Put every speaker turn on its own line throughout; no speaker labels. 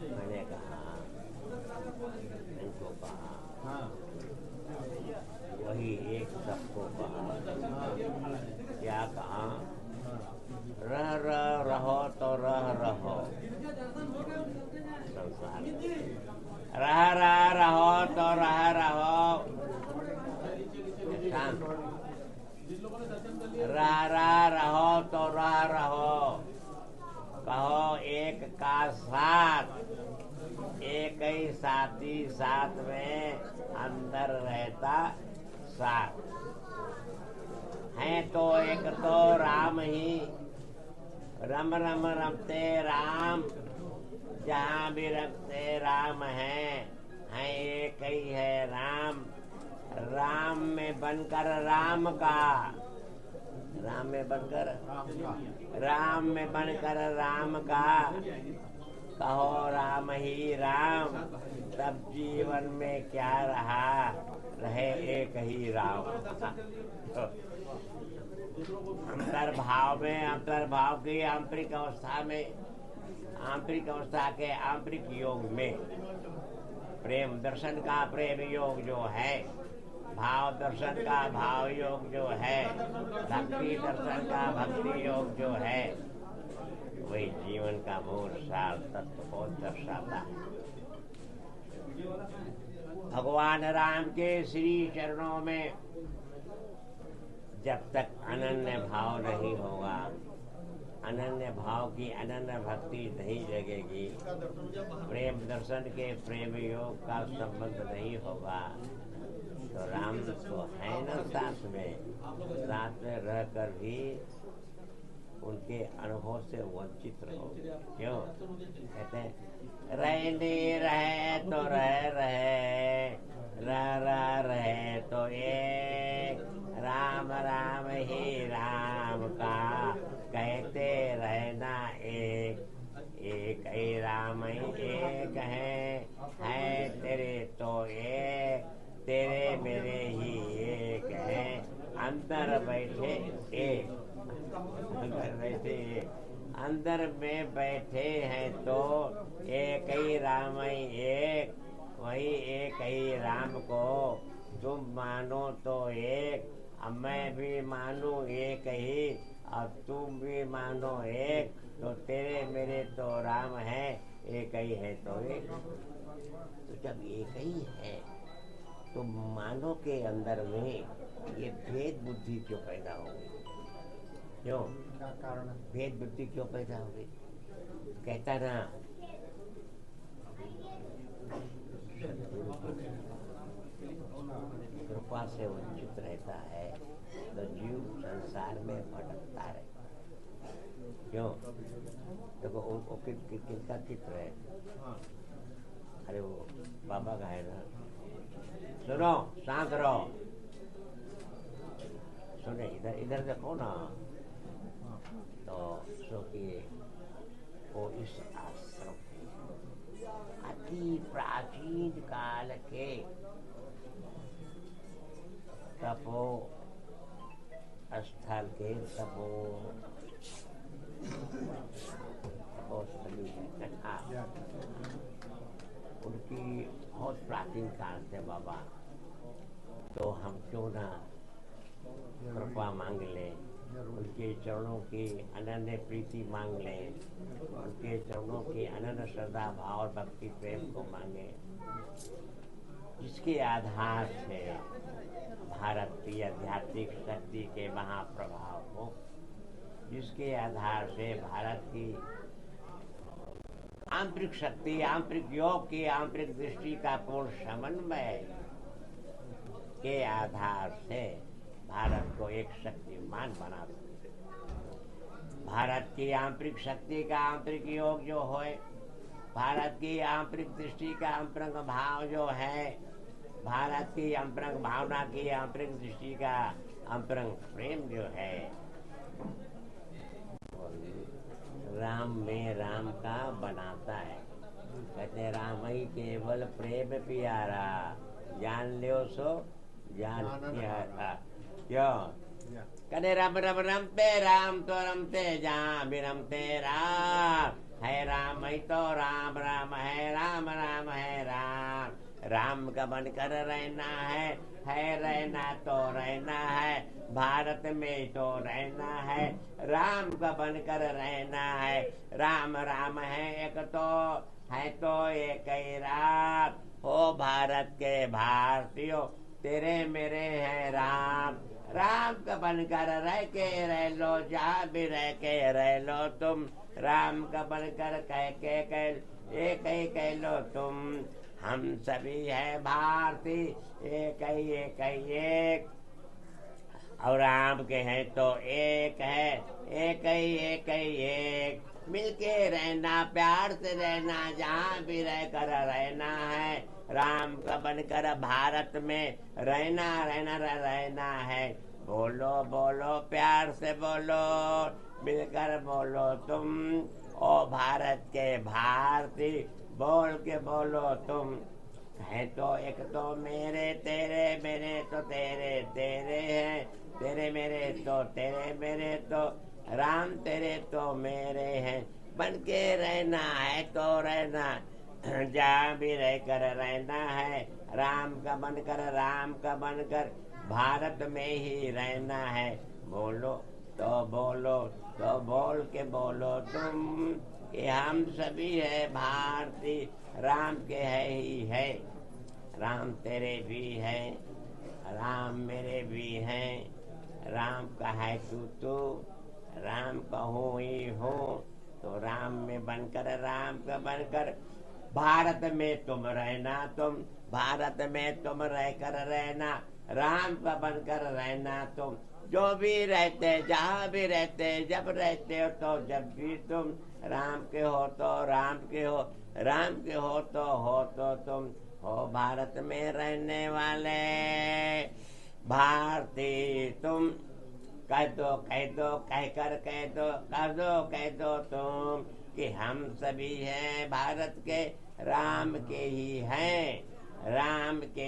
मैंने कहा, इनको कहा, वही एक सबको कहा। क्या कहा? रहो तो रहो संसार, रहो तो रहो शांत, रहो तो रहो। कहो एक का साथ, एक ही साथी साथ में अंदर रहता साथ है। तो एक तो राम ही, रम रम रमते राम, जहाँ भी रमते राम है एक ही है राम। राम में बनकर राम का, राम में बनकर राम में बनकर राम का, कहो राम ही राम। तब जीवन में क्या रहा, रहे एक ही राम। अंतर्भाव में, अंतर्भाव की आंतरिक अवस्था में, आंतरिक अवस्था के आंतरिक योग में प्रेम दर्शन का प्रेम योग जो है, भाव दर्शन का भाव योग जो है, भक्ति दर्शन का भक्ति योग जो है, वही जीवन का मूल सार तत्व को दर्शाता है। भगवान राम के श्री चरणों में जब तक अनन्य भाव नहीं होगा, अनन्य भाव की अनन्य भक्ति नहीं जगेगी, प्रेम दर्शन के प्रेम योग का संबंध नहीं होगा, तो राम तो है न साथ में रहकर भी उनके अनुभव से वंचित रहो। क्यों कहते हैं? रहे तो रहे तो एक राम राम ही राम का कहते रहना एक, एक ही राम ही एक है तेरे तो एक, तेरे मेरे ही एक है, अंदर बैठे एक, अंदर में बैठे हैं तो एक ही राम ही एक, वही एक ही राम को तुम मानो तो एक, अब मैं भी मानू एक ही, अब तुम भी मानो एक, तो तेरे मेरे तो राम है, एक ही है तो एक। तो जब एक ही है तो मानो के अंदर में ये भेद बुद्धि क्यों पैदा होगी? क्यों कारण? भेद बुद्धि क्यों पैदा होगी? कहता ना, कृपा से वंचित रहता है तो जीव संसार में भटकता रहे। क्यों? देखो वो किसका चित्र है? अरे वो बाबा का है ना। सुनो, शांत रहो, सुने, इधर देखो ना। तो कि वो इस आश्रम अति प्राचीन काल के तपो स्थल के तपोस्थली है। उनकी बहुत प्राचीन काल से बाबा, तो हम क्यों ना कृपा मांग लें, उनके चरणों की अनन्य प्रीति मांग लें, उनके चरणों की अनन्य श्रद्धा भाव और भक्ति प्रेम को मांगे, जिसके आधार से भारत की आध्यात्मिक शक्ति के महाप्रभाव हो, जिसके आधार से भारत की आंतरिक शक्ति, आंतरिक योग की आंतरिक दृष्टि का पूर्ण समन्वय के आधार से भारत को एक शक्तिमान बना सकते। भारत की आंतरिक शक्ति का आंतरिक योग जो है, भारत की आंतरिक दृष्टि का अंतरंग भाव जो है, भारत की अंतरंग भावना की आंतरिक दृष्टि का अंतरंग प्रेम जो है, राम में राम का बनाता है। कहते राम ही केवल प्रेम प्यारा, जान लियो सो जान प्यारा। क्यों? कहते रम रम रमते राम तो रमते जहाँ भी रमते राम, है राम ही तो राम राम है राम राम है राम। राम का बनकर रहना है रहना तो रहना है, भारत में तो रहना है, राम का बनकर रहना है। राम राम है एक तो एक ही राम, हो भारत के भारतीयों तेरे मेरे हैं राम। राम का बनकर रह के रह लो, जहाँ भी रह के रह लो तुम, राम का बनकर कह के कह एक ही कह लो तुम। हम सभी है भारती एक ही एक, और राम के हैं तो एक है एक ही एक। मिलके रहना प्यार से रहना, जहाँ भी रह कर रहना है, राम का बनकर भारत में रहना है। बोलो बोलो प्यार से बोलो, मिलकर बोलो तुम, ओ भारत के भारती बोल के बोलो तुम। है तो एक तो मेरे तेरे मेरे तो तेरे तेरे हैं, तेरे मेरे तो राम तेरे तो मेरे हैं। बन के रहना है तो रहना, जहाँ भी रह कर रहना है, राम का बनकर भारत में ही रहना है। बोलो तो बोल के बोलो तुम, कि हम सभी है भारती राम के है ही है। राम तेरे भी है, राम मेरे भी हैं, राम का है तू, राम का हूँ ही हूँ, तो राम में बनकर राम का बनकर भारत में तुम रहना तुम, भारत में तुम रहकर रहना, राम का बनकर रहना तुम। जो भी रहते जहाँ भी रहते जब रहते हो तो जब भी तुम, राम के हो तो राम के हो, राम के हो तो तुम हो भारत में रहने वाले भारती तुम। कह दो कह दो तुम, कि हम सभी हैं भारत के राम के ही हैं, राम के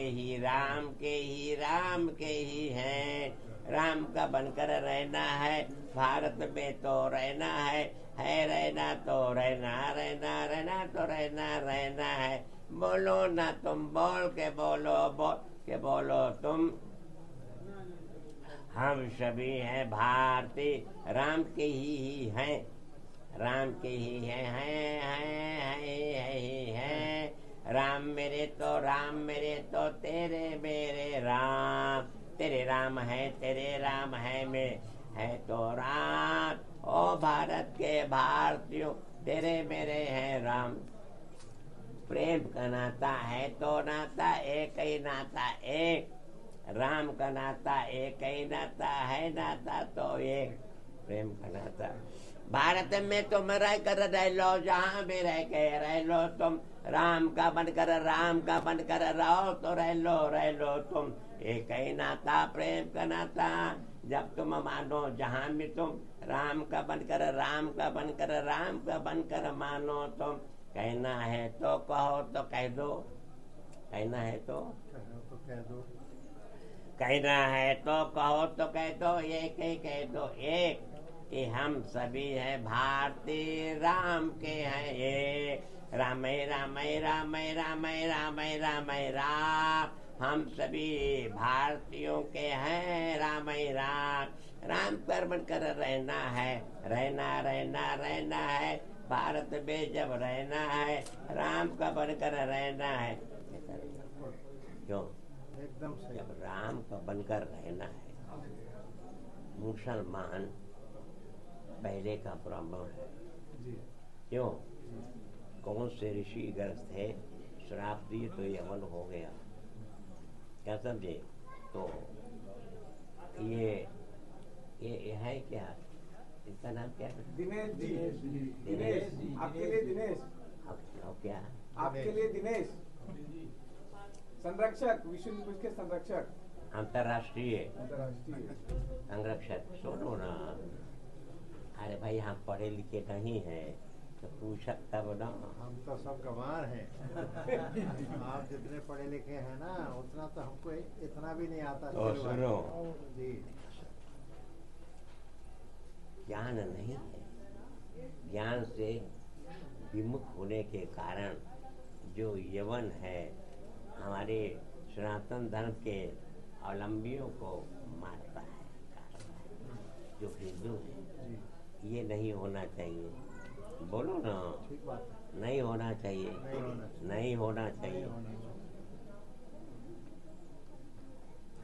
ही हैं। राम का बनकर रहना है, भारत में तो रहना है रहना तो रहना तो रहना है। बोलो ना तुम, बोल के बोलो तुम। हम सभी हैं भारती राम के ही हैं, राम के ही हैं। राम मेरे तो तेरे मेरे राम, तेरे राम है मैं है तो राम। ओ भारत के भारतीयों तेरे मेरे हैं राम। प्रेम का नाता है तो नाता एक ही नाता एक, राम का नाता एक ही नाता है, नाता तो एक प्रेम का नाता। भारत में तुम रह कर रह लो, जहाँ भी रह के रह लो तुम, राम का बनकर रहो तो रह लो तुम। एक ही नाता प्रेम का नाता, जब तुम मानो जहाँ भी तुम, राम का बनकर मानो तुम। कहना है तो कहो तो कह दो, कहना है तो
कह दो,
कहना है तो कहो तो कह दो, एक ही कह दो एक, कि हम सभी हैं भारतीय राम के हैं एक। राम हम सभी भारतीयों के हैं राम। राम पर बनकर रहना है, भारत में जब रहना है, राम का बनकर रहना है। क्यों?
एकदम सही।
जब राम का बनकर रहना है, मुसलमान पहले का ब्राह्मण है। क्यों? कौन से ऋषि ग्रस्त है, श्राप दिए तो यमन हो गया, क्या समझे? तो ये है क्या, इसका नाम क्या है?
दिनेश जी। दिनेश आपके लिए दिनेश,
अब क्या
आपके लिए दिनेश संरक्षक, विश्व निकुंज के संरक्षक,
अंतर्राष्ट्रीय
अंतर्राष्ट्रीय
संरक्षक। सुनो ना, अरे भाई हम पढ़े लिखे नहीं है तो पूछा तब ना।
हम तो सब गंवार हैं। आप जितने पढ़े लिखे हैं ना, उतना तो हमको इतना भी नहीं आता।
तो सुनो
जी,
ज्ञान नहीं है, ज्ञान से विमुख होने के कारण जो यवन है हमारे सनातन धर्म के अवलंबियों को मारता है, काटता है। जो हिंदू है
जी
ये नहीं होना चाहिए। बोलो ना,
ठीक बात है।
नहीं होना चाहिए,
नहीं होना चाहिए।
नहीं होना
नहीं
चाहिए।
होना चाहिए।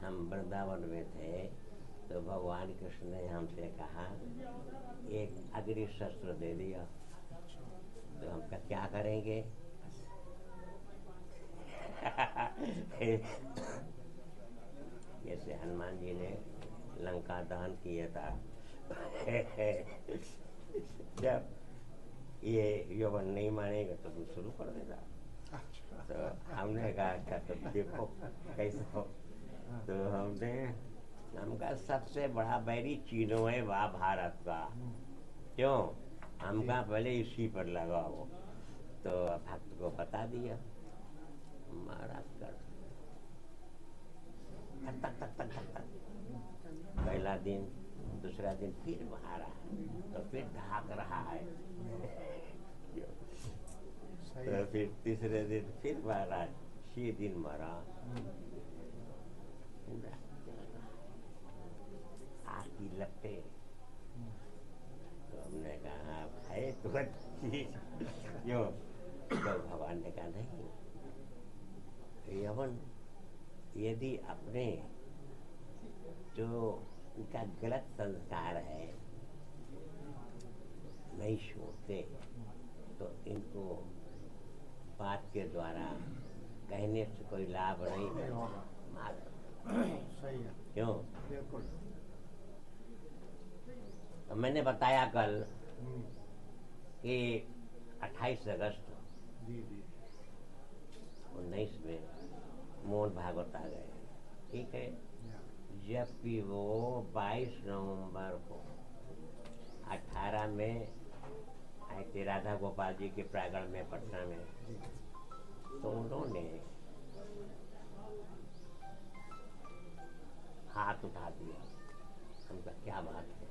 हम वृंदावन में थे तो भगवान कृष्ण ने हमसे कहा एक अग्नि शस्त्र दे दिया, तो हम क्या करेंगे? जैसे हनुमान जी ने लंका दहन किया था। जब ये यौवन नहीं मानेगा तो तू शुरू कर देगा।
अच्छा।
तो हमने कहा अच्छा तो देखो कैसे हो। तो हमका सबसे बड़ा बैरी चीनो है वह भारत का। क्यों? हमका पहले इसी पर लगाओ। तो भक्त को बता दिया, महाराज कर तक तक तक तक तक तक। पहला दिन, दूसरा दिन फिर मारा, तो फिर ढाक रहा है।
सही
तो
है।
फिर तीसरे दिन फिर मारा, 6 दिन मारा, पूरा जल रहा है, आग की लपटे। तो हमने कहा भाई तो अच्छी क्यों? तो भगवान ने कहा नहीं, यवन यदि अपने जो उनका गलत संस्कार है नहीं छोड़ते तो इनको बात के द्वारा कहने से कोई लाभ नहीं
नहीं होगा।
मार।
सही है।
क्यों?
बिल्कुल।
तो मैंने बताया कल
हम्म,
कि 28 अगस्त
जी जी
19 में मोहन भागवत आ गए, ठीक है।
या,
जबकि वो 22 नवंबर को 18 में आए थे राधा गोपाल जी के प्रांगण में पटना में।
जी
तो उन्होंने हाथ उठा दिया। उनका क्या बात है?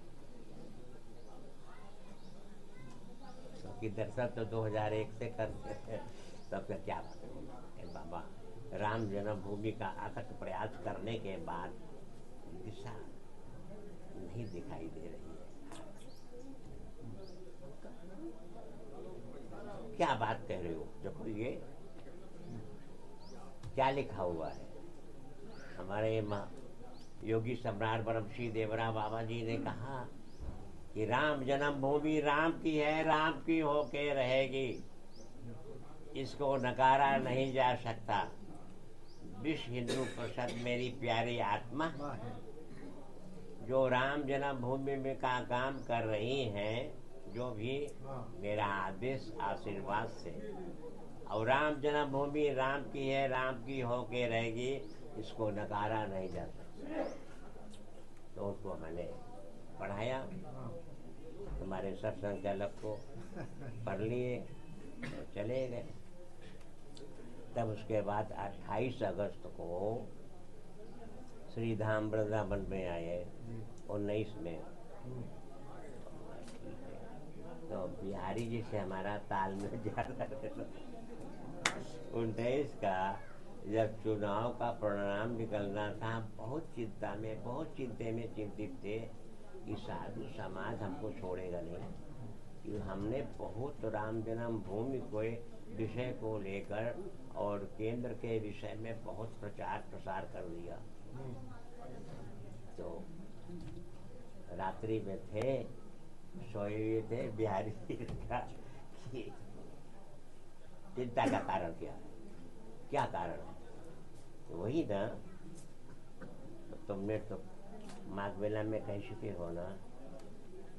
क्योंकि दरअसल तो 2001 से करते हैं, तब का क्या बात है? बाबा राम जन्मभूमि का अथक प्रयास करने के बाद दिशा नहीं दिखाई दे रही है। क्या बात कह रहे हो? देखो ये क्या लिखा हुआ है। हमारे योगी सम्राट ब्रह्मश्री देवरा बाबा जी ने कहा कि राम जन्मभूमि राम की है, राम की होके रहेगी, इसको नकारा नहीं जा सकता। विश्व हिंदू परिषद मेरी प्यारी आत्मा
वाह है।
जो राम जन्मभूमि में का काम कर रही हैं, जो भी
हाँ।
मेरा आदेश आशीर्वाद से, और राम जन्मभूमि राम की है, राम की होके रहेगी, इसको नकारा नहीं जा सकता। तो उसको मैंने पढ़ाया,
हाँ।
हमारे सत्संग चालक को पढ़ लिए तो चले गए। तब उसके बाद 28 अगस्त को श्री धाम वृंदावन में आए,
जी
19 में।
हम्म,
तो बिहारी जी से हमारा तालमेल ज्यादा रहता। 19 का जब चुनाव का परिणाम निकलना था, बहुत चिंता में, बहुत चिंते में चिंतित थे कि साधु समाज हमको छोड़ेगा नहीं, कि हमने बहुत राम जन्मभूमि को विषय को लेकर और केंद्र के विषय में बहुत प्रचार प्रसार कर दिया। तो रात्रि में थे, सोए हुए थे, बिहारी जी ने कहा कि चिंता का कारण क्या है? क्या कारण है? तो वही ना, तो तुमने तो माघ मेला में कह चुके हो ना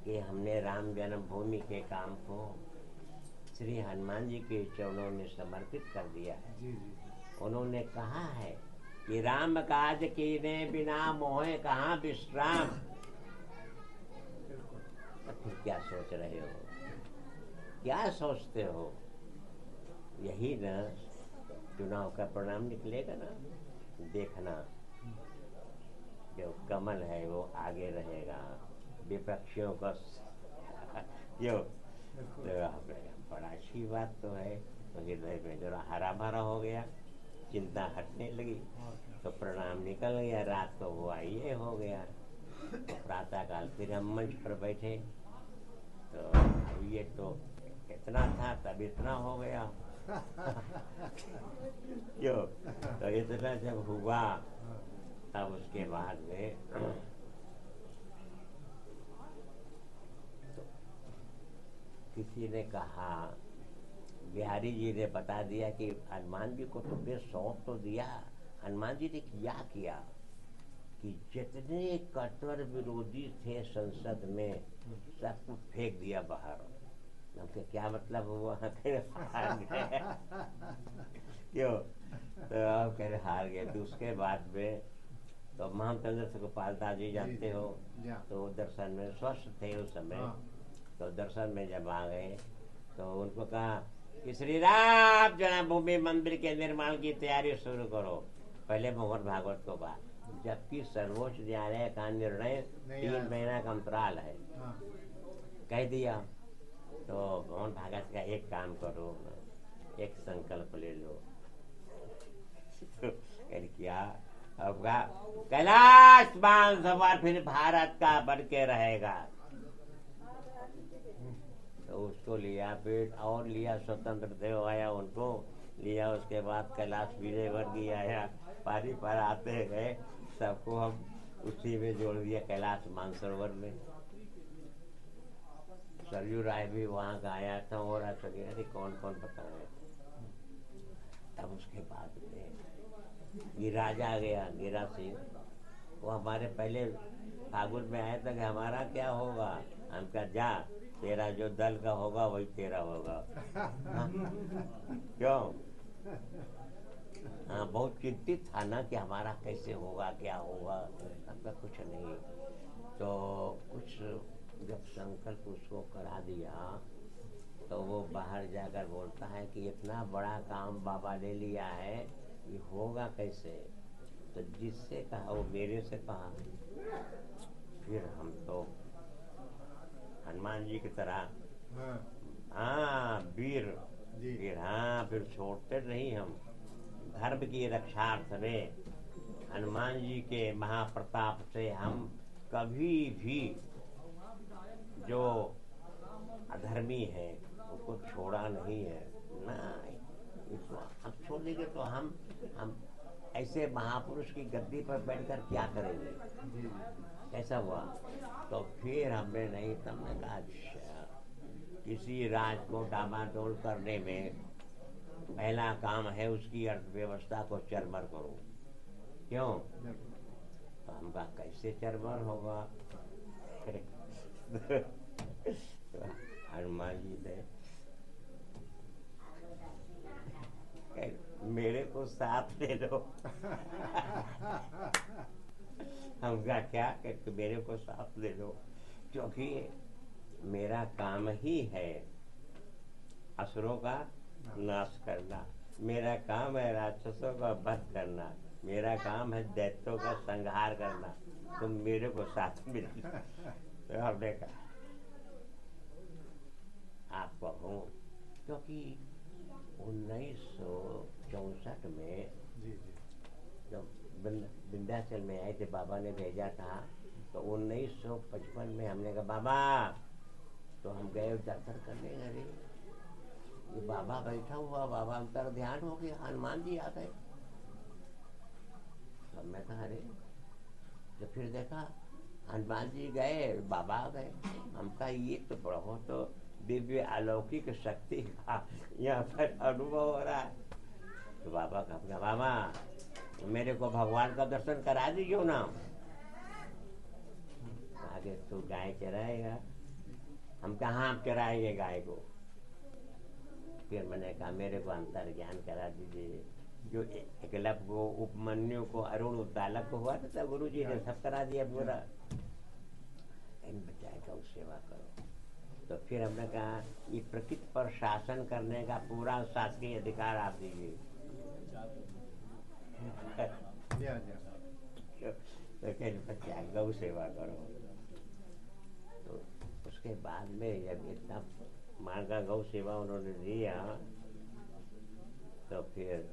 कि हमने राम जन्मभूमि के काम को श्री हनुमान जी के चरणों में समर्पित कर दिया है।
जी जी
उन्होंने कहा है कि राम काज कीने बिना मोहे कहाँ विश्राम।
बिल्कुल।
तो फिर क्या सोच रहे हो? क्या सोचते हो? यही ना चुनाव का परिणाम निकलेगा ना, देखना जो कमल है वो आगे रहेगा, विपक्षियों का जो
बिल्कुल।
तो बड़ा अच्छी बात तो है। तो हृदय में जरा हरा भरा हो गया, चिंता हटने लगी, तो प्रणाम निकल गया। रात को वो आइए हो गया। तो प्रातः काल फिर हम मंच पर बैठे, तो अब ये तो इतना था तब इतना हो गया। क्यों? तो इतना जब हुआ तब उसके बाद में तो किसी ने कहा, बिहारी जी ने बता दिया कि हनुमान जी को तुमने सौंप तो दिया, हनुमान जी ने किया कि जितने कट्टर विरोधी थे संसद में सब कुछ फेंक दिया बाहर। हमसे क्या मतलब हुआ? हार गए। क्यों? तो आप कह रहे हार गए। तो उसके बाद में तो महामचंद्र से गोपाल दास जी जानते हो, तो दर्शन में स्वस्थ थे उस समय। तो दर्शन में जब आ गए तो उनको कहा कि श्री राम जन्मभूमि मंदिर के निर्माण की तैयारी शुरू करो। पहले मोहन भागवत को बात, जबकि सर्वोच्च न्यायालय का निर्णय 3 महीना का अंतराल है, कह दिया। तो मोहन भागवत का एक काम करो, एक संकल्प ले लो। क्या? अब कैलाश मान सवार फिर भारत का बन के रहेगा। तो उसको लिया फिर और लिया, स्वतंत्र देव आया, उनको लिया। उसके बाद कैलाश विजयवर्गीय आया, पारी पर आते गए, सबको हम उसी में जोड़ दिया, कैलाश मानसरोवर में। सरयू राय भी वहाँ का आया था और अरे कौन कौन बताए। तब उसके बाद में गिरिराज आ गया, गिरा सिंह। वो हमारे पहले फागुन में आया था कि हमारा क्या होगा। हम कहा जा, तेरा जो दल का होगा वही तेरा होगा। हाँ? क्यों? हाँ, बहुत चिंतित था ना कि हमारा कैसे होगा, क्या होगा। हमका कुछ नहीं। तो कुछ जब संकल्प उसको करा दिया तो वो बाहर जाकर बोलता है कि इतना बड़ा काम बाबा ने लिया है, ये होगा कैसे। तो जिससे कहा वो मेरे से कहा। फिर हम तो हनुमान जी की तरह हाँ वीर, फिर हाँ फिर छोड़ते नहीं हम। धर्म की रक्षार्थ में हनुमान जी के महाप्रताप से हम कभी भी जो अधर्मी है उसको छोड़ा नहीं है ना। इसको हम छोड़ देंगे तो हम ऐसे महापुरुष की गद्दी पर बैठकर क्या करेंगे। ऐसा हुआ। तो फिर हमने नहीं, तुमने कहा अच्छा, किसी राज को डामाडोल करने में पहला काम है उसकी अर्थव्यवस्था को चरमर करो। क्यों? तो हम कहा कैसे चरमर होगा। हनुमान जी ने मेरे को साथ दे दो। हम कहा क्या? कि मेरे को साथ दे दो, क्योंकि मेरा काम ही है असुरों का नाश करना, मेरा काम है राक्षसों का वध करना, मेरा काम है दैत्यों का संहार करना, तुम मेरे को साथ मिल। तो हमने कहा आप कहूँ, क्योंकि 1964 में जब विंध्याचल में आए थे, बाबा ने भेजा था, तो 1955 में हमने कहा बाबा, तो हम गए दर्शन करने। अरे ये बाबा बैठा हुआ, बाबा अंतर ध्यान हो गया, हनुमान जी आ गए। तो मैं कहा अरे, तो फिर देखा हनुमान जी गए, बाबा आ गए। हम कहा ये तो बहुत तो दिव्य अलौकिक शक्ति का यहाँ पर अनुभव हो रहा है। तो बाबा का बाबा मेरे को भगवान का दर्शन करा दीजिए ना। आगे तू गाय चराएगा। हम कहाँ चराएंगे गाय को। फिर मैंने कहा मेरे को अंतर ज्ञान करा दीजिए। जो एकलव्य को, उपमन्यु को, अरुण उद्दालक को हुआ था, गुरु जी ने सब करा दिया पूरा। इन बचाए गौ सेवा करो। तो फिर हमने कहा ये प्रकृति पर शासन करने का पूरा शासकीय अधिकार आप दीजिए। तो फिर बच्चा गौ सेवा करो। तो उसके बाद में जब इतना माँ का गौ सेवा उन्होंने दिया, तो फिर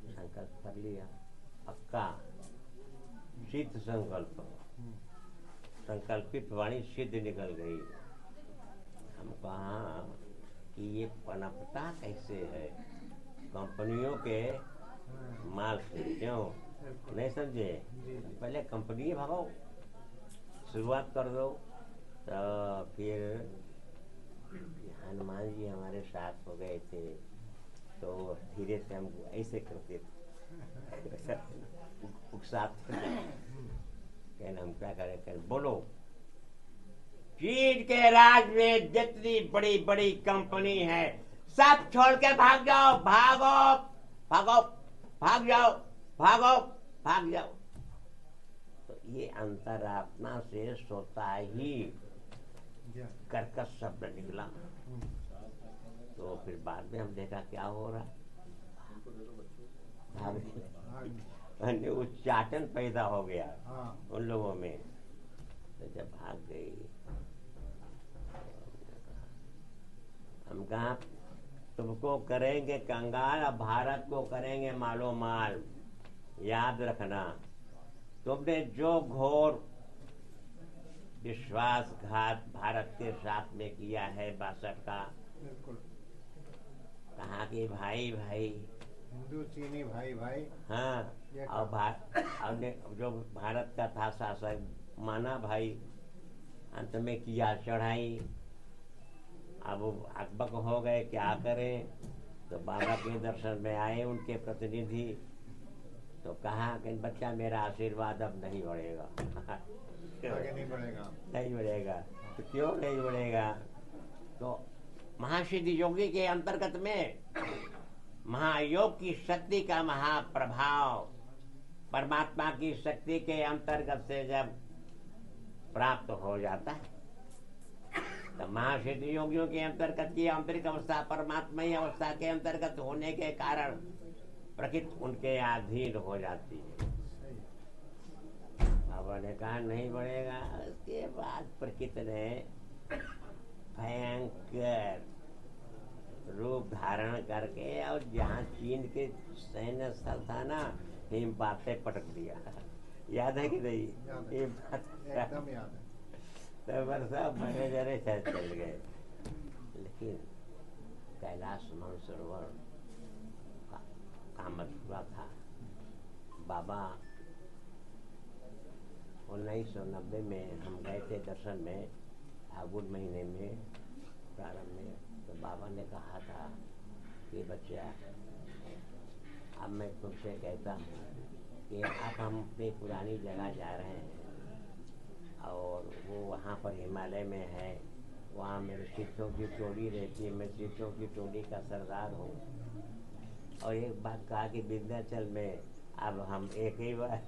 संकल्प कर लिया पक्का, सिद्ध संकल्प, संकल्पित वाणी सिद्ध निकल गई। हम कहा कि ये पनपता कैसे है कंपनियों के माल से, क्यों नहीं समझे? पहले कंपनी भागो, शुरुआत कर दो। तो फिर हनुमान जी हमारे साथ हो गए थे, तो धीरे से हम ऐसे करते थे उकसाते थे। कहना हम क्या करें, कहें बोलो चीन के राज में जितनी बड़ी बड़ी कंपनी है सब छोड़ के भाग जाओ, भागो भागो, भाग जाओ, भागो भाग जाओ। तो ये अंतरात्मा से सोता ही कर्कश शब्द निकला। तो फिर बाद में हम देखा क्या हो रहा, भाग उच्चाटन पैदा हो गया उन लोगों में। तो जब भाग गई, हम कहा तुमको करेंगे कंगाल, अब भारत को करेंगे मालो माल। याद रखना, तुमने जो घोर विश्वासघात भारत के साथ में किया है 62 का, कहा कि भाई भाई
हिंदू चीनी भाई भाई,
हाँ, और जो भारत का था शासक माना भाई, अंत में किया चढ़ाई। अब अकबक हो गए, क्या करें? तो बाबा के दर्शन में आए उनके प्रतिनिधि, तो कहा कि बच्चा मेरा आशीर्वाद अब नहीं बढ़ेगा।
आगे नहीं बढ़ेगा,
नहीं बढ़ेगा। तो क्यों नहीं बढ़ेगा? तो महासिद्धि योगी के अंतर्गत में महायोग की शक्ति का महाप्रभाव परमात्मा की शक्ति के अंतर्गत से जब प्राप्त हो जाता है, तो महासिद्धि योगियों के अंतर्गत की आंतरिक अवस्था परमात्मा अवस्था के अंतर्गत होने के कारण प्रकृति उनके अधीन हो जाती है। बाबा ने कहा नहीं बढ़ेगा। उसके बाद प्रकृति ने भयंकर रूप धारण करके, और जहाँ चीन के सैन्य स्थल था ना, हिमपात से पटक दिया। याद है कि नहीं? ये बात
एकदम याद है।
तो वर्षा बड़े जरे से चल गए, लेकिन कैलाश मानसरोवर का मथुरा था। बाबा 1990 में हम गए थे दर्शन में, फागुन महीने में प्रारंभ में। तो बाबा ने कहा था कि बच्चा, अब मैं तुमसे कहता हूँ कि अब हम अपनी पुरानी जगह जा रहे हैं, और वो वहाँ पर हिमालय में है, वहाँ मेरे सिखों की टोली रहती है, मैं सिखों की टोली का सरदार हूँ। और एक बात कहा कि विंध्याचल में अब हम एक ही बार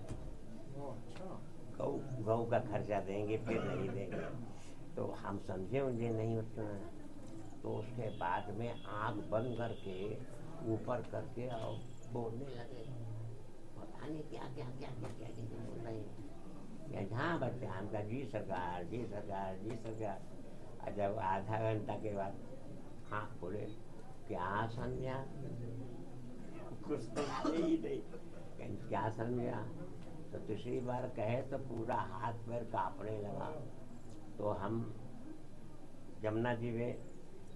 गौ का खर्चा देंगे, फिर नहीं देंगे। तो हम समझे उनसे नहीं उतना। तो उसके बाद में आँख बंद करके ऊपर करके और बोलने लगे, पता नहीं क्या क्या क्या क्या क्या क्या बोल रहे हैं। हाँ बच्चा, हम कहा जी सरकार, जी सरकार, जी सरकार। और जब आधा घंटा के बाद हाँ बोले, क्या समझा? कुछ समझे ही नहीं। क्या समझा? तो दूसरी बार कहे तो पूरा हाथ पैर कांपने लगा। तो हम जमुना जी में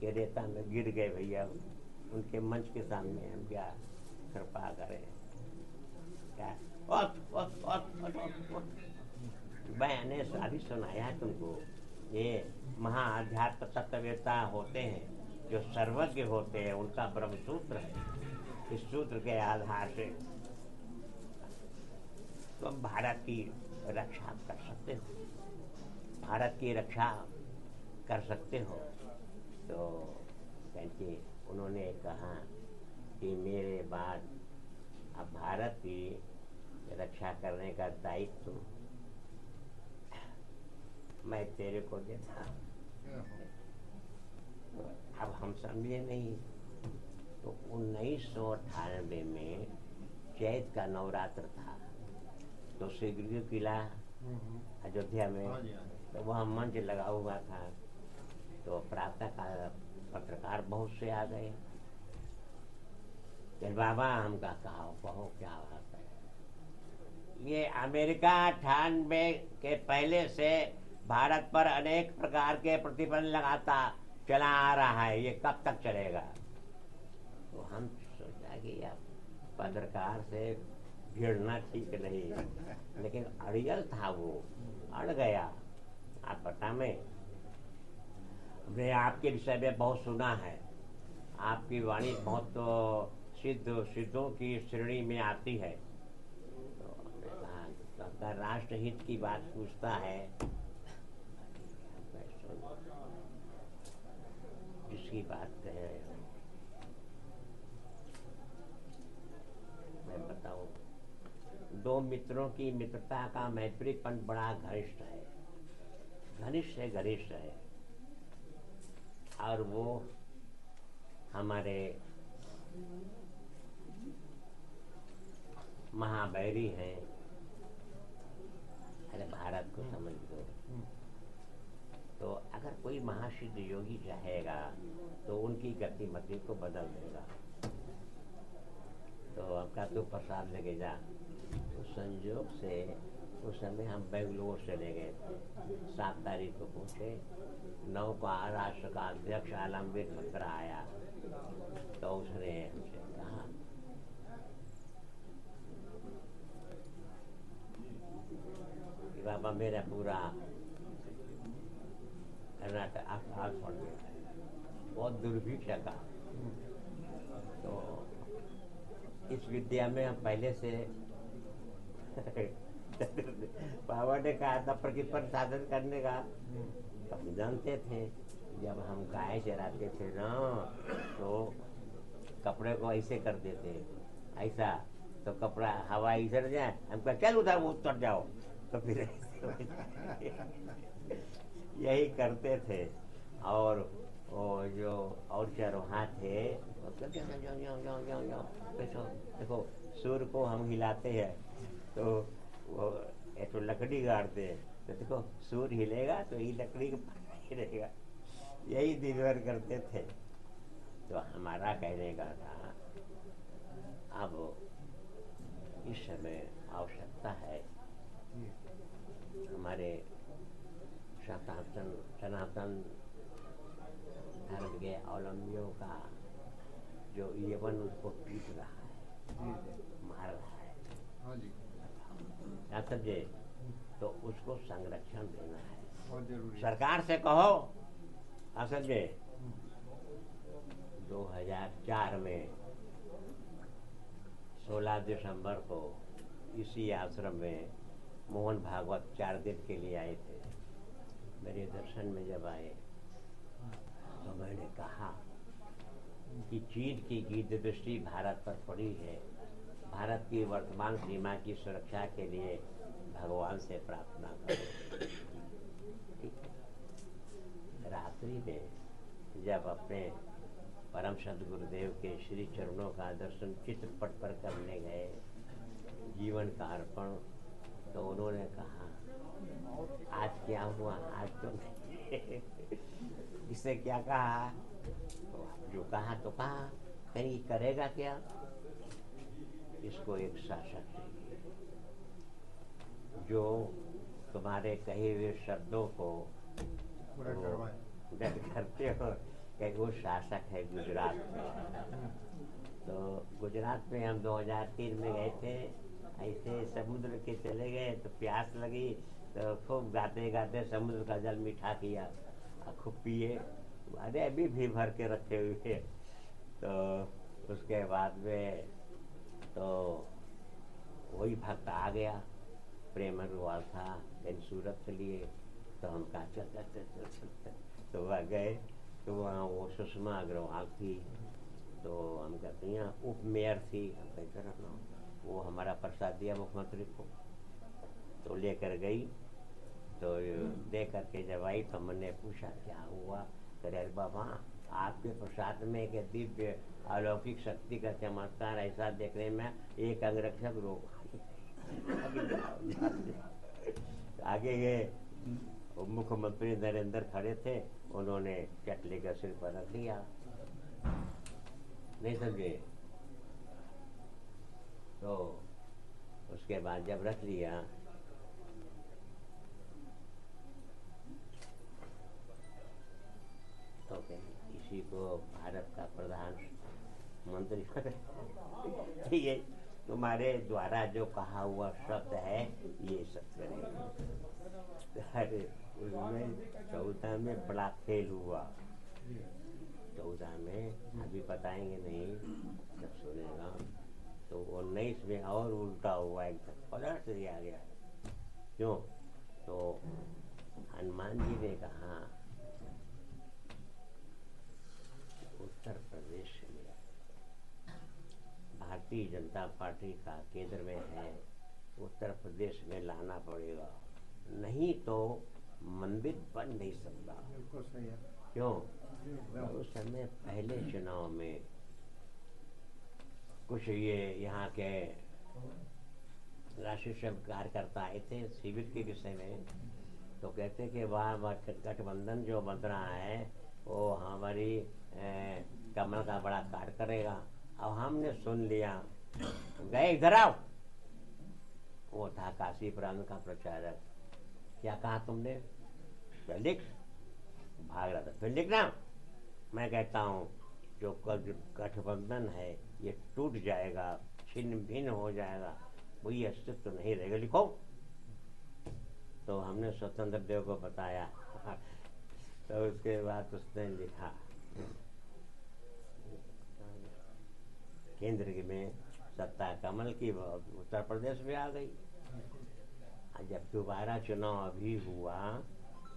के रेता में गिर गए भैया, उनके मंच के सामने। हम क्या कृपा करें? क्या मैंने अभी सुनाया है तुमको, ये महाअध्यात्म तत्ववेत्ता होते हैं जो सर्वज्ञ होते हैं, उनका ब्रह्मसूत्र है। इस सूत्र के आधार से तुम भारत की रक्षा कर सकते हो, भारत की रक्षा कर सकते हो। तो क्योंकि उन्होंने कहा कि मेरे बाद अब भारत की रक्षा करने का दायित्व मैं तेरे को देता। अब हम समझे नहीं। तो 1998 में चैत का नवरात्र था। तो श्री गुरु किला अयोध्या में।
हाँ जी, हाँ जी।
तो वहाँ मंच लगा हुआ था, तो प्रातः काल पत्रकार बहुत से आ गए। कि बाबा हम कहा कहो क्या बात है। ये अमेरिका 98 के पहले से भारत पर अनेक प्रकार के प्रतिबंध लगाता चला आ रहा है, ये कब तक चलेगा। तो हम सोचा कि अब पत्रकार से भिड़ना ठीक नहीं, लेकिन अड़ियल था वो, अड़ गया। आप बता में हमने आपके विषय में बहुत सुना है, आपकी वाणी बहुत सिद्धों की श्रेणी में आती है। तो हमने कहा अगर राष्ट्र हित की बात पूछता है, जिसकी बात कह रहे हो मैं बताऊं। दो मित्रों की मित्रता का मैत्रीपन बड़ा घनिष्ठ है, घनिष्ठ है, घनिष्ठ है। और वो हमारे महाबैरी हैं। अरे भारत को समझ लो। तो अगर कोई महासिद्ध योगी चाहेगा तो उनकी गतिमति को बदल देगा। तो आपका तो प्रसाद लेके जा। तो संयोग से उस समय हम बेंगलोर चले गए थे, 7 तारीख को पहुँचे। 9 को राष्ट्र का अध्यक्ष आलमगीर पत्र आया, तो उसने हमसे कहा कि बाबा मेरा पूरा कर्नाटक आकाश पड़ गया है, बहुत दुर्भिक्ष का। तो इस विद्या में हम पहले से बाबा ने कहा था प्रतिपन्न साधन करने का, तो हम जानते थे। जब हम गाय चराते थे ना, तो कपड़े को ऐसे कर देते, ऐसा, तो कपड़ा हवा इधर जाए, हम कहा चल उधर उतर जाओ, तो फिर यही करते थे। और वो जो और चरवाहा थे, देखो सूर्य को हम हिलाते हैं, तो वो तो लकड़ी गाड़ते हैं, तो देखो सूर्य हिलेगा तो ये लकड़ी हिलेगा, यही दिन भर करते थे। तो हमारा कहने का था अब इस समय आवश्यकता है हमारे सनातन धर्म के अवलंबियों का जो यवन उसको पीट रहा है, मार रहा है,
हाँ जी,
क्या समझे। तो उसको संरक्षण देना है,
बहुत जरूरी है।
सरकार से कहो। असल में 2004 में 16 दिसंबर को इसी आश्रम में मोहन भागवत 4 दिन के लिए आए थे। मेरे दर्शन में जब आए तो मैंने कहा कि चीन की दृष्टि भारत पर पड़ी है, भारत की वर्तमान सीमा की सुरक्षा के लिए भगवान से प्रार्थना करो। ठीक है। रात्रि में जब अपने परम सद्गुरुदेव के श्री चरणों का दर्शन चित्रपट पर करने गए, जीवन का अर्पण, तो उन्होंने कहा आज क्या हुआ, आज तो नहीं। इससे क्या कहा, तो जो कहा तो कहा, कहीं करेगा क्या। इसको एक शासक चाहिए जो तुम्हारे कहे हुए शब्दों को
पूरा करवाए।
करते हो। कि वो शासक है गुजरात में। तो गुजरात में हम 2003 में गए थे, ऐसे समुद्र के चले गए, तो प्यास लगी, तो खूब गाते गाते समुद्र का जल मीठा किया, खूब पिए। अरे अभी भी भर के रखे हुए। तो उसके बाद में तो वही भक्त आ गया, प्रेम अग्रवाल था, सूरत के लिए। तो हम कहा चल चल चल चल चल, तो वह गए। तो वहाँ वो सुषमा अग्रवाल थी, तो हम कहते हैं उप मेयर थी, हम कहते रहना, वो हमारा प्रसाद दिया मुख्यमंत्री को। तो लेकर गई, तो दे करके जब आई तो मैंने पूछा क्या हुआ। अरे बाबा आपके प्रसाद में एक दिव्य अलौकिक शक्ति का चमत्कार ऐसा देखने में एक अंगरक्षक रोग आगे गए, वो मुख्यमंत्री नरेंद्र खड़े थे, उन्होंने चटले का सिर पर रख लिया। नहीं समझे? तो उसके बाद जब रख लिया तो इसी को भारत का प्रधानमंत्री ये तुम्हारे द्वारा जो कहा हुआ शब्द है ये सब करेगा। अरे उसमें 14 में बड़ा खेल हुआ। 14 में अभी बताएंगे नहीं, जब सुनेगा तो 19 में और उल्टा हुआ, एकदम पलट दिया गया। क्यों? तो हनुमान जी ने कहा उत्तर प्रदेश में भारतीय जनता पार्टी का केंद्र में है, उत्तर प्रदेश में लाना पड़ेगा, नहीं तो मंदिर बन नहीं सकता।
बिल्कुल सही है।
क्यों? उस समय पहले चुनाव में कुछ ये यहाँ के राष्ट्रीय सेवक कार्यकर्ता आए थे शिविर के विषय में, तो कहते कि वह गठबंधन जो बन रहा है वो हमारी कमल का बड़ा कार्य करेगा। अब हमने सुन लिया, गए इधर आओ। वो था काशी प्रांत का प्रचारक। क्या कहा तुमने? लिख। भाग रहा था, फिर लिखना। मैं कहता हूँ जो गठबंधन है ये टूट जाएगा, छिन्न भिन्न हो जाएगा, कोई अस्तित्व तो नहीं रहेगा, लिखो। तो हमने स्वतंत्र देव को बताया तो उसके बाद उसने लिखा, केंद्र में सत्ता कमल की, उत्तर प्रदेश में आ गई। जब दोबारा चुनाव अभी हुआ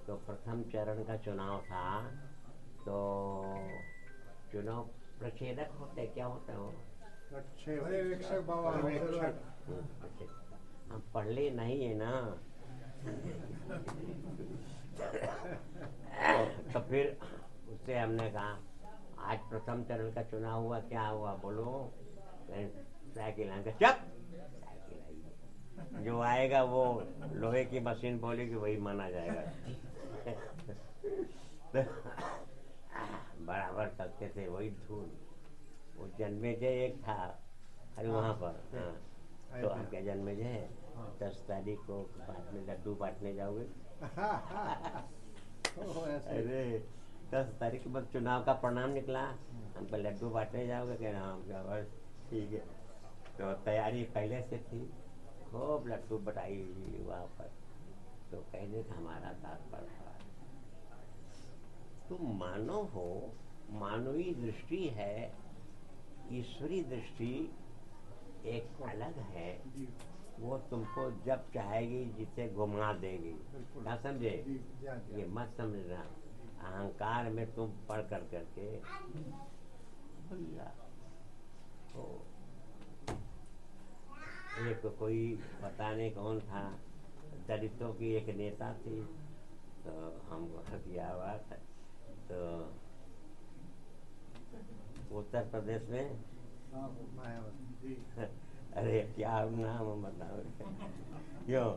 तो प्रथम चरण का चुनाव था, तो चुनाव प्रक्षेपक होते, क्या होता है वो?
पर्यवेक्षक बाबा,
हम पढ़ले नहीं है ना। तो फिर उससे हमने कहा आज प्रथम चरण का चुनाव हुआ, क्या हुआ बोलो? साइकिल आएगा, चक साइकिल आई। जो आएगा वो लोहे की मशीन बोलेगी वही माना जाएगा। बराबर करते थे वही धूल। वो जन्मेजय एक था, अरे वहाँ पर, हाँ, तो आपके जन्मेजय 10 तारीख को बांटने, लड्डू बांटने जाओगे? अरे 10 तारीख के बाद चुनाव का परिणाम निकला, हम पे लड्डू बांटने जाओगे? कह रहे हम क्या, बस ठीक है। तो तैयारी पहले से थी, खूब लड्डू बटाई वहाँ पर। तो कहने का हमारा तात्पर्य था तुम मानव हो, मानवीय दृष्टि है, ईश्वरी दृष्टि एक अलग है। वो तुमको जब चाहेगी जिसे घुमा देगी। क्या समझे? ये मत समझना अहंकार में तुम पढ़ कर करके तो एक कोई पता नहीं कौन था, दलितों की एक नेता थी, तो हमको किया हुआ था। तो उत्तर प्रदेश में अरे क्या नाम बताओ? क्यों?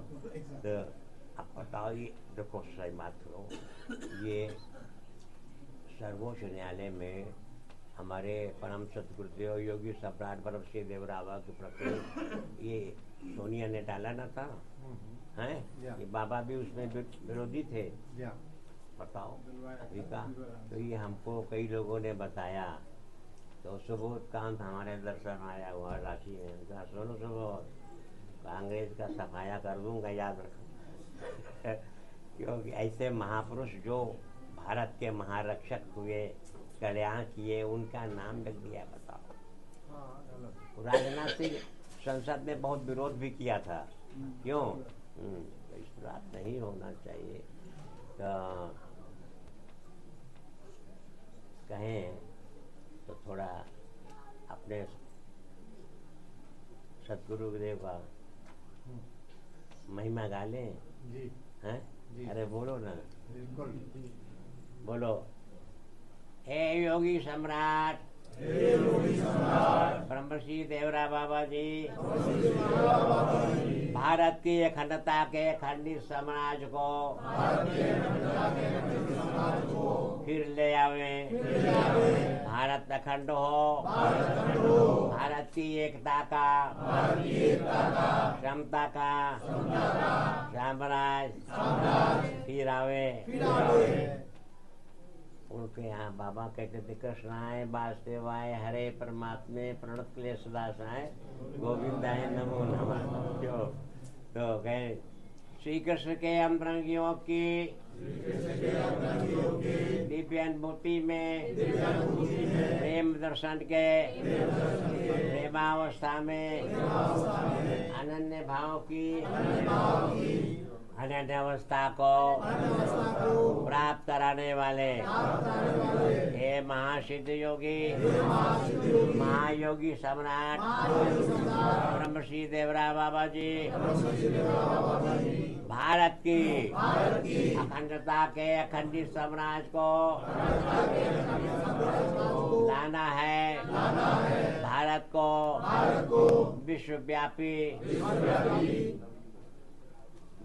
तो अब बताओ, ये देखो सही बात करो, ये सर्वोच्च न्यायालय में हमारे परम सतगुरुदेव योगी सम्राट बरफ सिंह देवरावा के प्रति ये सोनिया ने डाला ना था, हैं? ये बाबा भी उसमें विरोधी थे। बताओ अभी का। तो ये हमको कई लोगों ने बताया, तो सुबोध कांत हमारे दर्शन आया हुआ राशि है, उनका सुनो सुबोध, कांग्रेस का सफाया कर दूंगा, याद रखो। क्योंकि ऐसे महापुरुष जो भारत के महारक्षक हुए, कल्याण किए, उनका नाम रख दिया। बताओ। राजनाथ सिंह संसद में बहुत विरोध भी किया था। क्यों? तो इस बात नहीं होना चाहिए। तो कहें तो थोड़ा अपने सतगुरुदेव का महिमा गा लें। हैं? अरे बोलो ना,
बिल्कुल
बोलो। हे योगी सम्राट, ब्रह्मश्री देवरा बाबा जी भारत की अखंडता के अखंडित समाज को फिर ले आवे। भारत अखंड हो, भारत की एकता का, क्षमता का साम्राज्य फिर आवे। उनके यहाँ बाबा कहते थे कृष्णाय वासुदेवाय हरे परमात्मे प्रणत क्लेशदासाय गोविंदाय नमो नमः। जो तो कहे श्री कृष्ण के अंतरंगियों की दिव्य अनुभूति में प्रेम दर्शन के प्रेमावस्था में अनन्य भाव की अनन्य अवस्था को प्राप्त कराने वाले हे महासिद्ध योगी महायोगी सम्राट ब्रह्मश्री देवरा बाबा जी भारत की अखंडता के अखंडित साम्राज्य को लाना है। भारत को विश्वव्यापी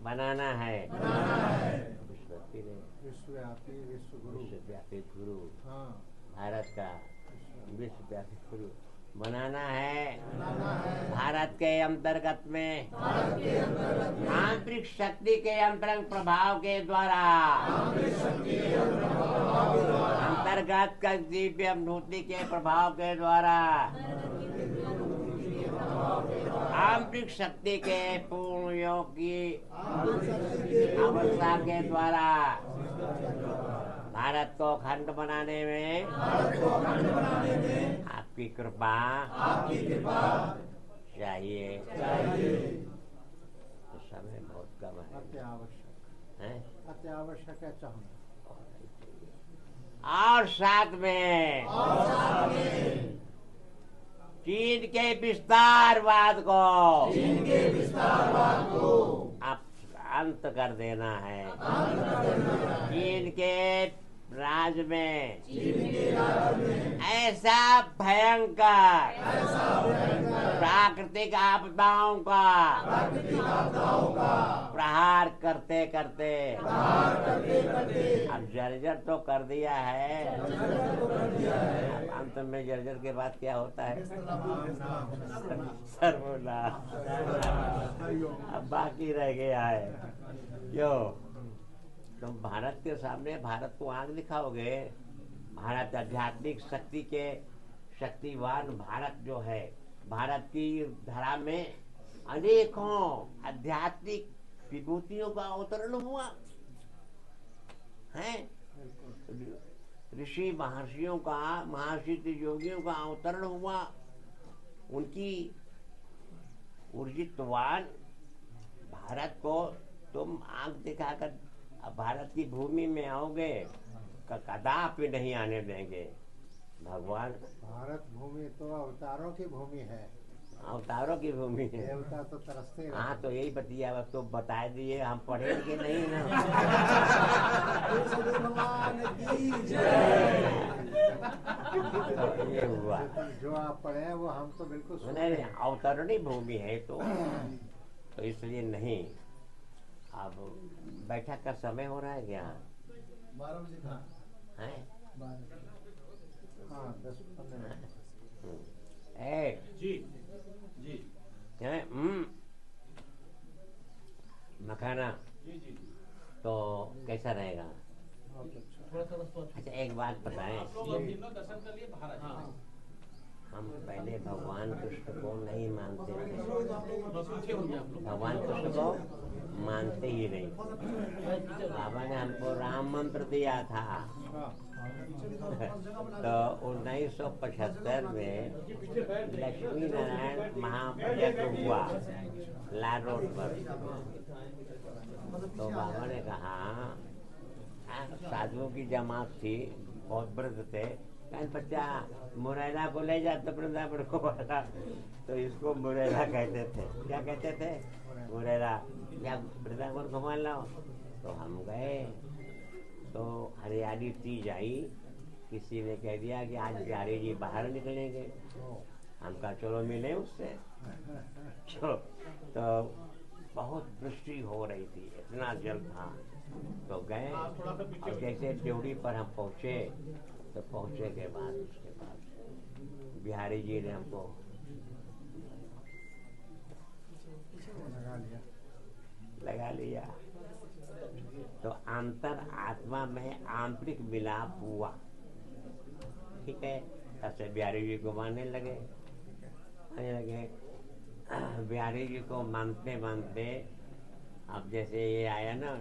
बनाना है।
विश्वव्यापी
विश्वव्यापी गुरु
हाँ
भारत का विश्वव्यापी गुरु बनाना है। भारत के अंतर्गत में आंतरिक शक्ति के अंतरंग प्रभाव के द्वारा अंतर्गत का दिव्य अनुभूति के प्रभाव के द्वारा आंतरिक शक्ति के पूर्ण योग की अवस्था के द्वारा भारत को खंड बनाने में आपकी कृपा चाहिए। तो समय बहुत कम है।
अति आवश्यक
हैं?
अति आवश्यक है चाहना।
और साथ में चीन के विस्तारवाद को आप अंत कर देना है। चीन के राज में ऐसा भयंकर प्राकृतिक आपदाओं का प्रहार करते करते अब जर्जर तो कर दिया है। अब अंत में जर्जर के बाद क्या होता है? सर्वनाश। अब बाकी रह गया है। क्यों? तुम भारत के सामने भारत को आग दिखाओगे? भारत आध्यात्मिक शक्ति के शक्तिवान भारत जो है, भारत की धरा में अनेकों आध्यात्मिक विभूतियों का अवतरण हुआ है। ऋषि महर्षियों का, महासिद्ध योगियों का अवतरण हुआ। उनकी ऊर्जितवान भारत को तुम आंख दिखाकर भारत की भूमि में आओगे, कदापि नहीं आने देंगे भगवान।
भारत भूमि तो अवतारों की भूमि है।
अवतारों की भूमि है।
देवता तो तरसते
हाँ, तो यही बतिया बस तो बता दिए, हम पढ़े कि नहीं ना। तो ये हुआ
जो आप पढ़े हैं वो हम तो बिल्कुल
नहीं, अवतरणी भूमि है तो इसलिए नहीं। अब बैठक का समय हो रहा है क्या?
12 बजे का
है?
हाँ 10-15 मिनट।
जी जी मखाना तो कैसा रहेगा? अच्छा एक बात बताएं, हम पहले भगवान कृष्ण को नहीं मानते थे। भगवान कृष्ण को मानते ही नहीं। बाबा ने हमको राम मंत्र दिया था। तो 1975 में लक्ष्मी नारायण महायज्ञ हुआ लाल रोड पर। तो बाबा ने कहा, साधुओं की जमात थी, बहुत वृद्ध थे, बच्चा मुरैना को ले जाते वृंदावन को वाला, तो इसको मुरैना कहते थे। क्या कहते थे? मुरैना। या वृंदावन घुमा लाओ। तो हम गए, तो हरियाली तीज आई, किसी ने कह दिया कि आज बिहारी जी बाहर निकलेंगे। हम कहा चलो मिले उससे। चलो, तो बहुत वृष्टि हो रही थी, इतना जल था। तो गए और जैसे ड्योढ़ी पर हम पहुँचे, तो पहुँचे के बाद उसके बाद बिहारी जी ने हमको लगा लिया। तो अंतर आत्मा में आंतरिक मिलाप हुआ। ठीक है, ऐसे बिहारी जी को मानने लगे। बिहारी जी को मानते मानते अब जैसे ये आया ना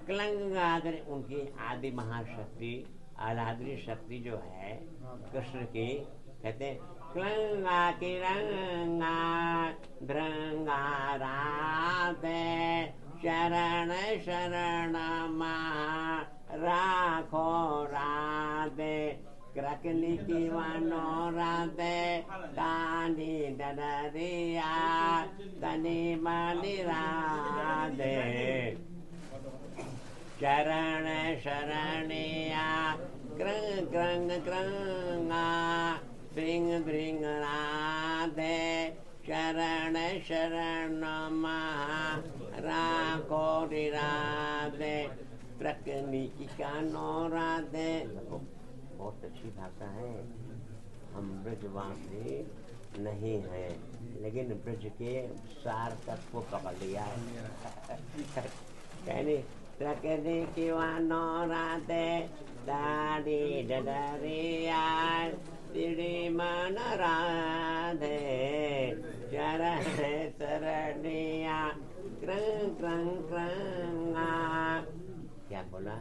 क्लंग आदर, उनकी आदि महाशक्ति आराधनी शक्ति जो है कृष्ण की, कहते क्लंगा किरंगा ध्रंगा राधे शरण शरण महा राखो राधे क्रकली की वानो राधे कानी डरिया तनी मानी राधे शरण शरणिया कृंग कृंग कृंगा ध्रिंग ध्रिंग राधे शरण शरण महा राखो राधे प्रकनिकी का नो राधे। बहुत अच्छी भाषा है। हम ब्रजवासी नहीं हैं, लेकिन ब्रज के सार तत्व को पकड़ लिया है। कहने प्रकृति की वानो राधे दाढ़ी डरिया तिड़ी मन राधे शरण शरणिया क्रंग क्रंग क्रंगा। क्या बोला?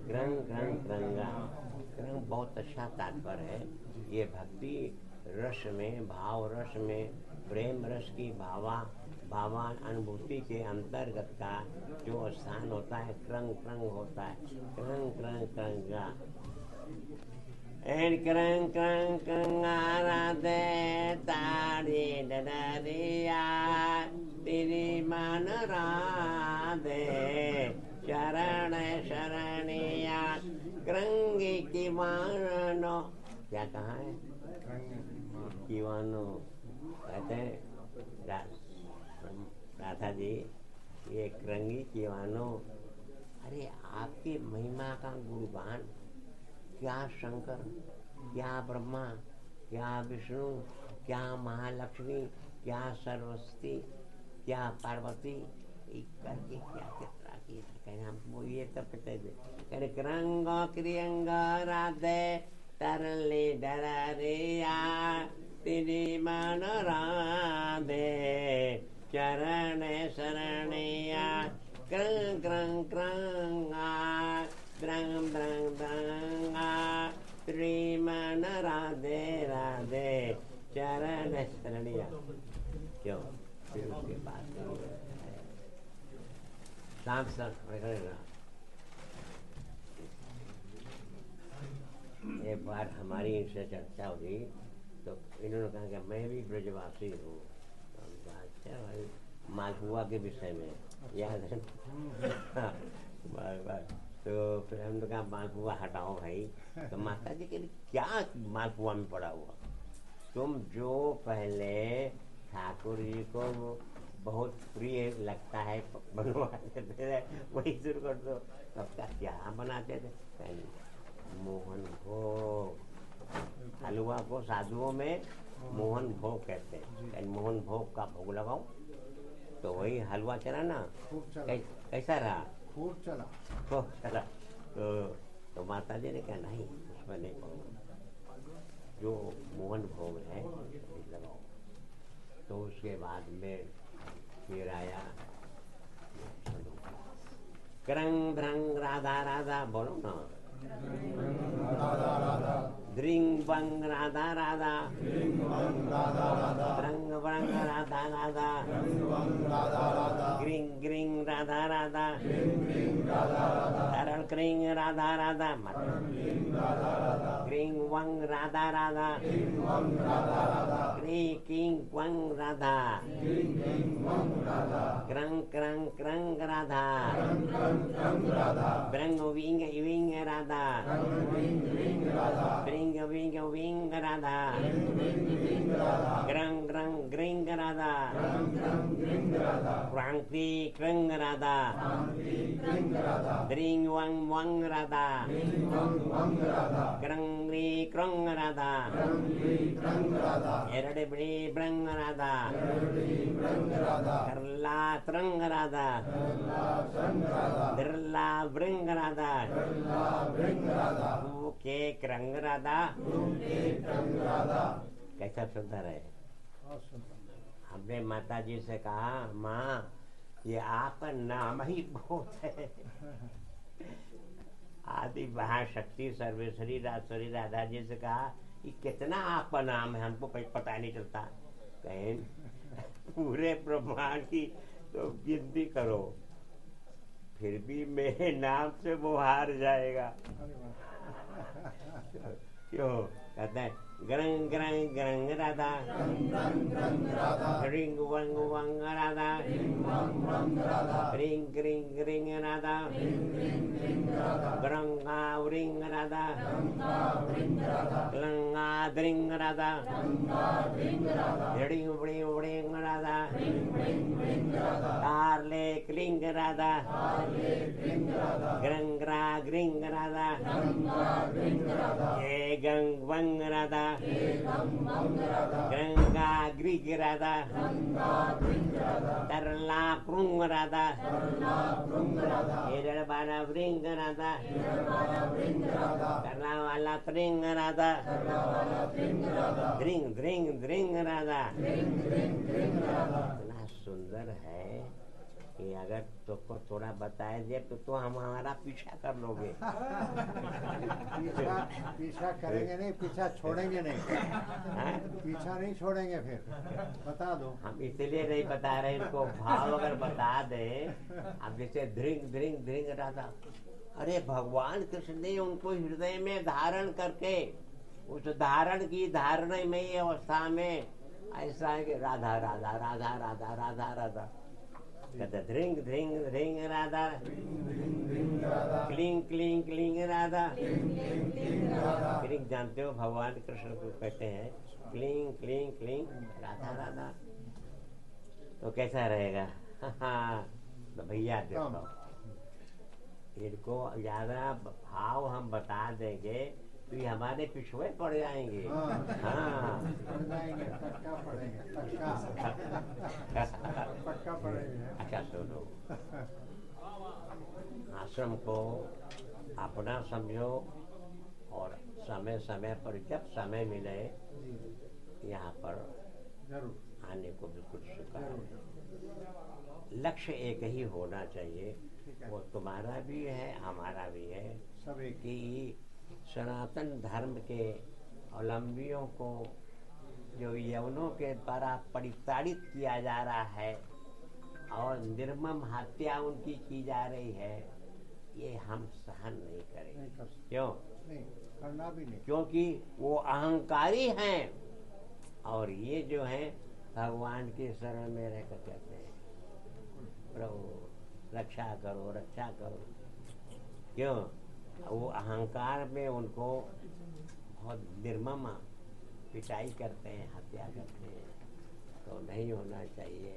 क्रंग क्रंग क्रंगा। क्रंग बहुत अच्छा तात्पर्य है। ये भक्ति रस में, भाव रस में, प्रेम रस की भावान अनुभूति के अंतर्गत का जो स्थान होता है, क्रंग क्रंग होता है। क्रंग क्रंग क्रंगा एन क्रंग क्रंग क्रंगा राधे तारी डरिया तेरी मन राधे शरण शरणिया क्रंगी की मानो। क्या कहा है? कीवानो। कहते हैं राधा जी, ये क्रंगी कीवानो। अरे आपकी महिमा का गुणगान क्या शंकर, क्या ब्रह्मा, क्या विष्णु, क्या महालक्ष्मी, क्या सरस्वती, क्या पार्वती करके क्या कितना की। कहने हम वो ये तब कहते क्रंग क्रियंग राधे तरले डरिया तेरी मन राधे चरण शरणिया क्रंग क्रंग क्रंगा द्रंग द्रंग द्रंगा त्रिमन राधे राधे चरण शरणिया। क्यों? फिर उसके बाद शाम तक एक बार हमारी इनसे चर्चा हुई, तो इन्होंने कहा कि मैं भी ब्रजवासी हूँ। अच्छा भाई, मालपुआ के विषय में याद है? तो फिर हमने कहा मालपुआ हटाओ भाई। तो माता जी के लिए क्या मालपुआ में पड़ा हुआ? तुम जो पहले ठाकुर जी को बहुत प्रिय लगता है बनवाते थे, वही शुरू कर दो। तब का क्या बनाते थे? मोहन भोग। हलवा को साधुओं में मोहन भोग कहते हैं। मोहन भोग का भोग लगाओ, तो वही हलवा चला ना। कैसा रहा?
खूब चला।
खूब चला। तो माता जी ने कहा नहीं, उसमें नहीं पाऊंगा, जो मोहन भोग है लगाओ। तो उसके बाद में फिर आया क्रंग ध्रंग राधा राधा, बोलो ना। द्रिंग बंग राधा राधा रंग बंग राधा राधा ग्रिंग ग्रिंग राधा राधा सरल क्रीं राधा राधा क्रीं वंग राधा राधा क्री किंग वंग राधा क्रंग क्रंग क्रंग राधा ब्रंग विंग विंग राधा ब्रिंग विंग विंग राधा ग्रंग ग्रंग ग्रिंग राधा क्रांति क्रंग राधा द्रिंग वंग वंग राधा क्रंगरी क्रंग राधा एरडे बड़ी ब्रंग राधा करला त्रंग राधा बिरला ब्रंग राधा के क्रंग राधा। कैसा सुंदर है। हमने माता जी से कहा माँ ये आप नाम ही बहुत है। आदि महाशक्ति सर्वेश्वरी राजेश्वरी राधा जी से कहा ये कितना आपका नाम है, हमको कहीं पता नहीं चलता। कहें पूरे ब्रह्मांड की तो गिनती करो फिर भी मेरे नाम से वो हार जाएगा। क्यों कहते हैं ग्रंग ग्रंग ग्रंग राधा रिंग वंग वंग राधा रिंग रिंग रिंग राधा ग्रंगा रिंग राधा लंगा द्रिंग राधा रिंग उड़िंग उड़िंग राधा तारले क्लिंग राधा ग्रंगरा ग्रिंग राधा ये गंग वंग राधा गंगा ग्रिग राधा तरला कृंग राधा हिरण बाला वृंग राधा करला वाला त्रिंग राधा ध्रिंग ध्रिंग ध्रिंग राधा। इतना सुंदर है कि अगर तुमको थोड़ा बताया जाए तो हमारा पीछा कर लोगे।
पीछा करेंगे नहीं, पीछा छोड़ेंगे नहीं। पीछा नहीं छोड़ेंगे। फिर बता दो। हम
इसलिए नहीं बता रहे इनको। भाव अगर बता दे अब जैसे ध्रिंग ध्रिंग ध्रिंग राधा, अरे भगवान कृष्ण ने उनको हृदय में धारण करके उस धारण की धारणमयी अवस्था में ऐसा है कि राधा राधा राधा राधा राधा राधा कहते ध्रिंग ध्रिंग ध्रिंग राधा क्लिंग क्लिंग क्लिंग राधा। क्लिंग जानते हो भगवान कृष्ण को कहते हैं क्लिंग क्लिंग क्लिंग राधा राधा। तो कैसा रहेगा? तो भैया देखो इनको ज्यादा भाव हम बता देंगे तो ये हमारे पिछुए पड़ जाएंगे। हाँ
पक्का पड़ेंगे।
अच्छा सुनो, आश्रम को अपना समझो और समय समय पर जब समय मिले यहाँ पर
जरूर
आने को बिल्कुल स्वीकार। लक्ष्य एक ही होना चाहिए, वो तुम्हारा भी है हमारा भी है
सब एक।
कि सनातन धर्म के अवलंबियों को जो यवनों के द्वारा परिताड़ित किया जा रहा है और निर्मम हत्या उनकी की जा रही है, ये हम सहन नहीं करेंगे। क्यों?
नहीं करना भी नहीं,
क्योंकि वो अहंकारी हैं और ये जो हैं भगवान के शरण में रहकर कहते हैं प्रभु रक्षा करो रक्षा करो। क्यों? वो अहंकार में उनको बहुत निर्मम पिटाई करते हैं, हत्या करते हैं। तो नहीं होना चाहिए।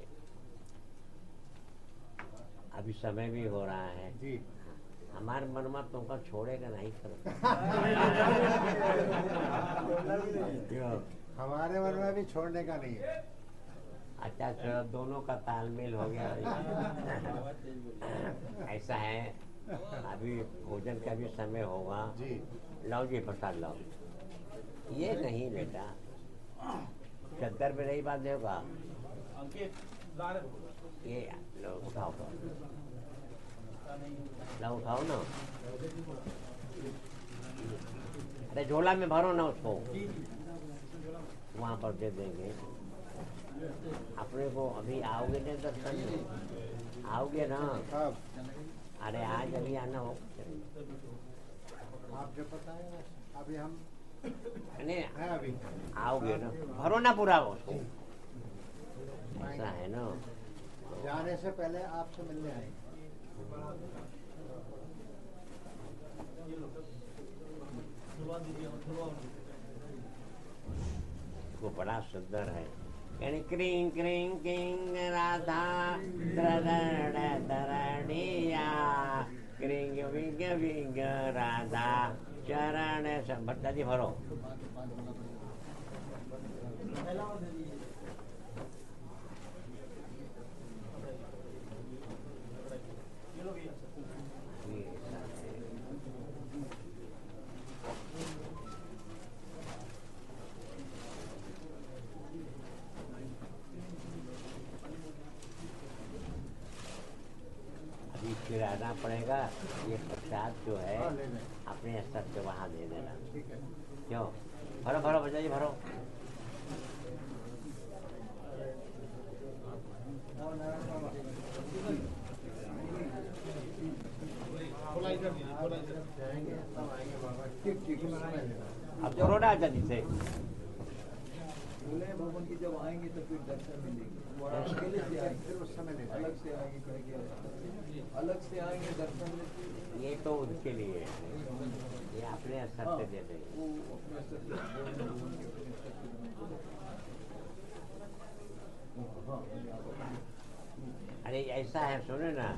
अभी समय भी हो रहा है
जी।
हमारे मन में तुमको छोड़ेगा नहीं करो। क्यों?
हमारे मन में भी छोड़ने का नहीं है।
अच्छा चलो दोनों का तालमेल हो गया। ऐसा है अभी भोजन का भी समय होगा
जी।
लाओ जी प्रसाद लाओ। ये नहीं बेटा चद्दर में नहीं बांधे होगा। ये लो उठाओ तो ला उठाओ ना। अरे झोला में भरो ना उसको, वहाँ पर दे देंगे। अपने को अभी आओगे ना दर्शन आओगे ना?
अब
अरे आज अभी आना हो
आप जब बताएं ना, अभी हम
नहीं
हैं अभी
आओगे ना, भरो ना पूरा उसको, ऐसा है ना।
जाने से पहले आपसे मिलने आएंगे।
वो बड़ा सुंदर है। यानी क्रिंग क्रिंग किंग राधा दरण दरणिया, क्रिंग विंग विंग राधा चरण से भट्टा जी भरो। अभी फिर आना पड़ेगा, ये प्रसाद जो है
हाँ, ले लें।
अपने स्तर से वहाँ दे देना।
ठीक है।
क्यों? भरो भरो भैया जी भरो।
जाएंगे तब आएंगे बाबा। ठीक ठीक है।
अब भरो ना जल्दी से।
बोले भवन की जब आएंगे तो फिर दर्शन मिलेंगे, वो अकेले से आएंगे,
फिर उस समय ले
अलग से आएंगे, कहेंगे अलग से आएंगे दर्शन मिलेंगे।
ये तो उनके लिए है, ये अपने स्तर से दे देंगे।
वो अपने स्तर से अपने स्तर से हाँ,
अरे ऐसा है, सुनो ना,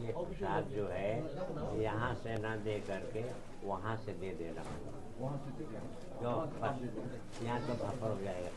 ये प्रसाद जो है यहाँ से ना दे करके वहाँ से दे देना।
वहाँ से
क्यों? यहाँ तो भापर हो जाएगा।